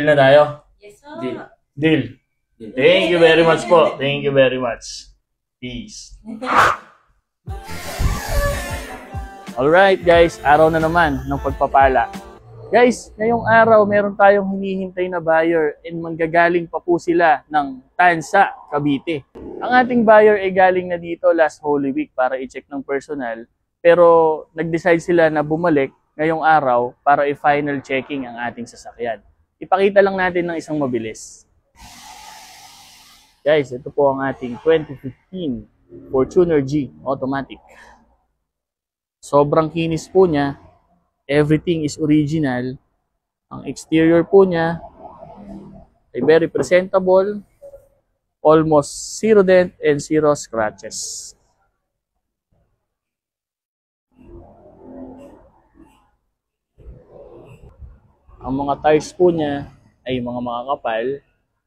Deal na tayo? Yes, sir. Deal. Thank you very much po. Thank you very much. Peace. Alright guys, araw na naman ng pagpapala. Guys, ngayong araw meron tayong hinihintay na buyer and manggagaling pa po sila ng Tansa, Cavite. Ang ating buyer ay galing na dito last Holy Week para i-check ng personal, pero nag-decide sila na bumalik ngayong araw para i-final checking ang ating sasakyan. Ipakita lang natin ng isang mabilis. Guys, ito po ang ating 2015 Fortuner G Automatic. Sobrang kinis po niya. Everything is original. Ang exterior po niya ay very presentable. Almost zero dent and zero scratches. Ang mga tires po niya ay mga makakapal,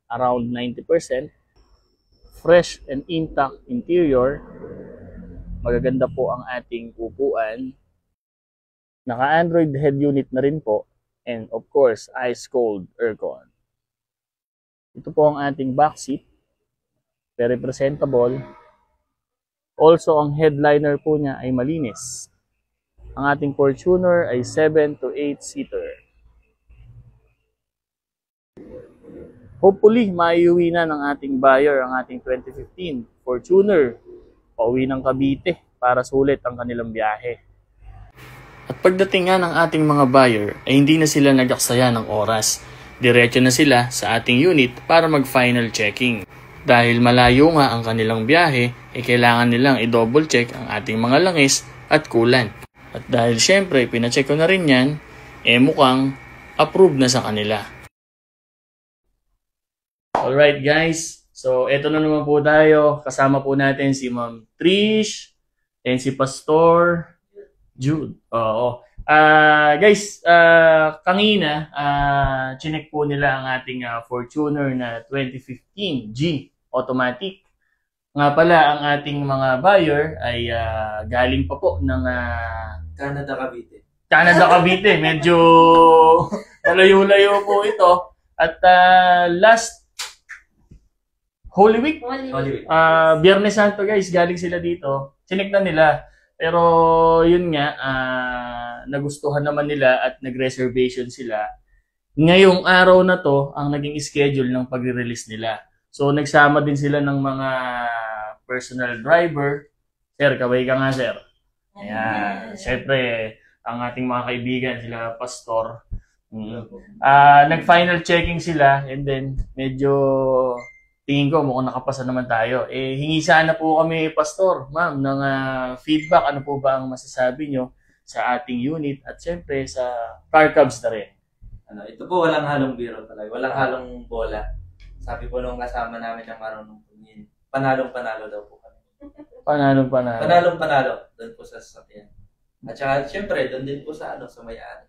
around 90%. Fresh and intact interior. Magaganda po ang ating upuan. Naka-Android head unit na rin po. And of course, ice cold aircon. Ito po ang ating back seat. Very presentable. Also, ang headliner po niya ay malinis. Ang ating Fortuner ay 7 to 8 seater. Hopefully, maiuwi na ng ating buyer ang ating 2015 Fortuner. Pauwi ng Cavite para sulit ang kanilang biyahe. At pagdating nga ng ating mga buyer ay hindi na sila nag-aksaya ng oras. Diretso na sila sa ating unit para mag-final checking. Dahil malayo nga ang kanilang biyahe, kailangan nilang i-double check ang ating mga langis at coolant. At dahil syempre pina-check ko na rin yan, mukhang approved na sa kanila. Alright guys, so eto na naman po tayo. Kasama po natin si Ma'am Trish and si Pastor Jude. Oo. Guys, kanina, chinek po nila ang ating Fortuner na 2015 G Automatic. Nga pala, ang ating mga buyer ay galing pa po ng Canada, Cavite. Canada, Cavite. Medyo malayo-layo po ito. At last Holy Week, Biyernes Santo guys, galing sila dito. Chinek na nila. Pero yun nga, nagustuhan naman nila at nag-reservation sila. Ngayong araw na to ang naging schedule ng pag-release nila. So nagsama din sila ng mga personal driver. Sir, kaway ka nga sir. Ayan. Siyempre, ang ating mga kaibigan, sila Pastor. Nag-final checking sila and then medyo tingin ko mukhang nakapasa naman tayo. Hingi sana po kami, Pastor, ma'am, ng feedback. Ano po ba ang masasabi nyo sa ating unit at siyempre sa car cabs na rin? Ito po walang halong biro talaga. Walang halong bola. Sabi po nung kasama namin ng marunong pumingin, panalong-panalo daw po kami. Panalong-panalo? Panalong-panalo. Doon po sa sasakyan. At saka, siyempre, doon din po sa sa may-ari.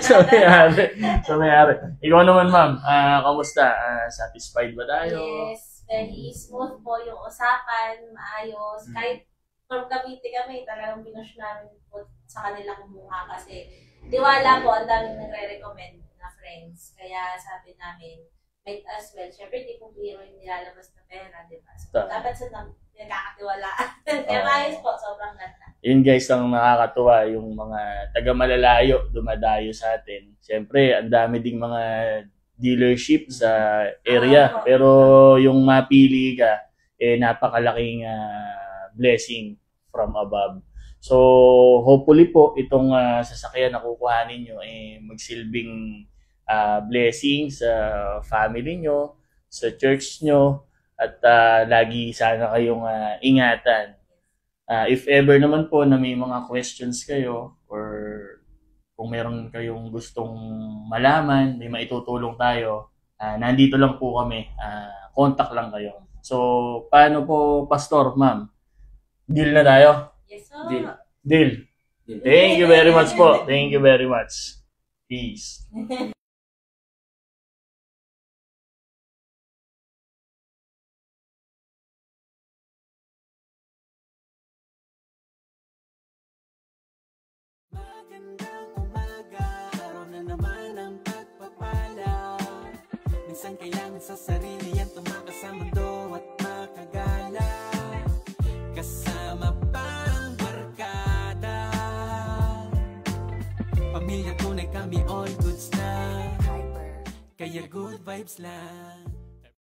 Sa may-ari. Ikaw naman, ma'am. Kamusta? Satisfied ba tayo? Yes, very smooth po yung usapan, maayos. Kahit from Cavite kami, talagang pinush namin po sa kanilang mukha kasi tiwala po, ang daming nagre-recommend na friends. Kaya sabi namin, might as well. Siyempre, di po biro yung nilalabas na pera, di ba? So, dapat sa nagkakatiwalaan. Kaya maayos po, sobrang ganda. Yun guys, ang nakakatuwa, yung mga taga-malalayo dumadayo sa atin. Siyempre, ang dami ding mga dealership sa area. Pero yung mapili ka, napakalaking blessing from above. So, hopefully po, itong sasakyan na kukuhanin nyo, magsilbing blessing sa family nyo, sa church nyo, at lagi sana kayong ingatan. If ever naman po na may mga questions kayo or kung meron kayong gustong malaman, may maitutulong tayo, nandito lang po kami. Contact lang kayo. So, paano po, Pastor, ma'am? Deal na tayo? Yes, sir. Deal. Thank you very much po. Thank you very much. Peace. Magandang umaga, araw na naman ang pagpapala. sa sarili yan, tumakas sa mundo at makagala. Kasama pang barkada, pamilya tunay kami, all goods na. Kaya good vibes lang.